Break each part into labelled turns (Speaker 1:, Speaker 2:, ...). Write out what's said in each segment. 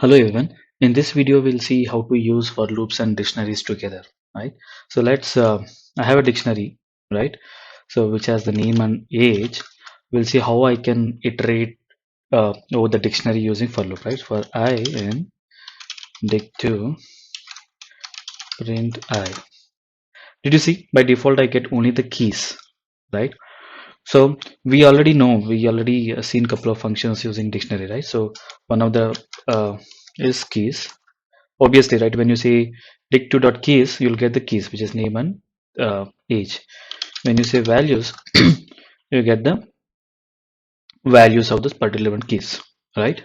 Speaker 1: Hello everyone. In this video, we'll see how to use for loops and dictionaries together, right? So I have a dictionary, right? So which has the name and age. We'll see how I can iterate over the dictionary using for loop, right? For I in dict2 print I. Did you see? By default, I get only the keys, right? So we already seen couple of functions using dictionary, right? So one of the is keys. Obviously, right, when you say dict2.keys, you'll get the keys, which is name and age. When you say values, you get the values of this particular keys, right?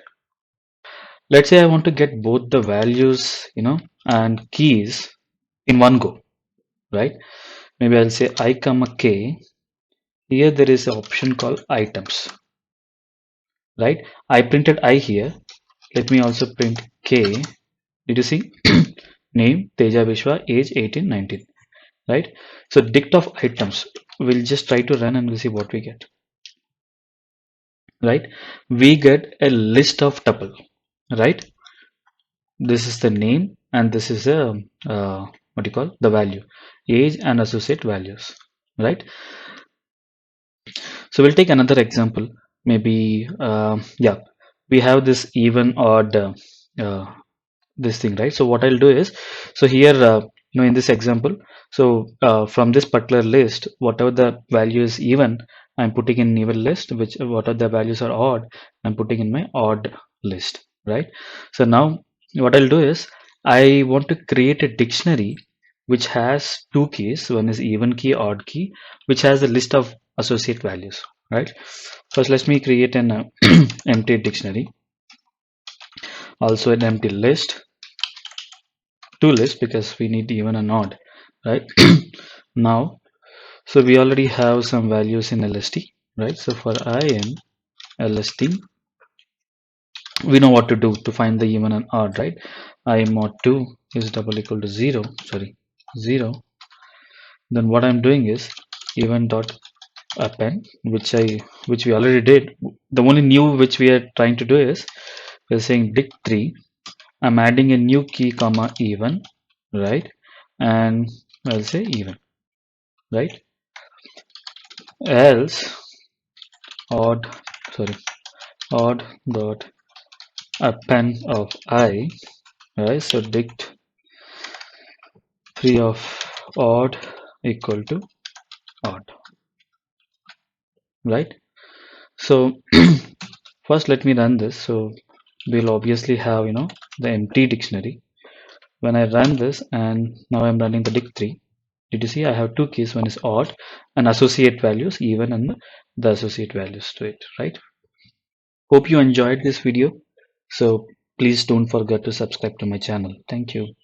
Speaker 1: Let's say I want to get both the values, and keys in one go, right? Maybe I'll say I comma k. Here there is an option called items, right? I printed I here. Let me also print k. Did you see? Name Teja Vishwa, age 18, 19. Right? So dict of items, we'll just try to run and we'll see what we get, right? We get a list of tuple, right? This is the name and this is a what you call the value, age and associate values, right? So we'll take another example. Maybe yeah, we have this even odd uh, this thing, right? So what I'll do is, so here in this example, so from this particular list, whatever the value is even, I'm putting in even list, which whatever the values are odd, I'm putting in my odd list, right? So now what I'll do is, I want to create a dictionary which has two keys. One is even key, odd key, which has a list of associate values, right? First let me create an empty dictionary, also an empty list, two lists, because we need even and odd, right? Now, so we already have some values in lst, right? So for I in lst, we know what to do to find the even and odd, right? I mod 2 is double equal to 0, sorry, 0. Then what I'm doing is even dot append, which we already did. The only new which we are trying to do is we're saying dict3. I'm adding a new key comma even, right? And I'll say even, right? Else odd, sorry, odd dot append of I, right? So dict 3 of odd equal to odd, right? So first let me run this. So we'll obviously have the empty dictionary. When I run this, and now I'm running the dict3, did you see I have two keys? One is odd and associate values, even, and the associate values to it, right? Hope you enjoyed this video. So please don't forget to subscribe to my channel. Thank you.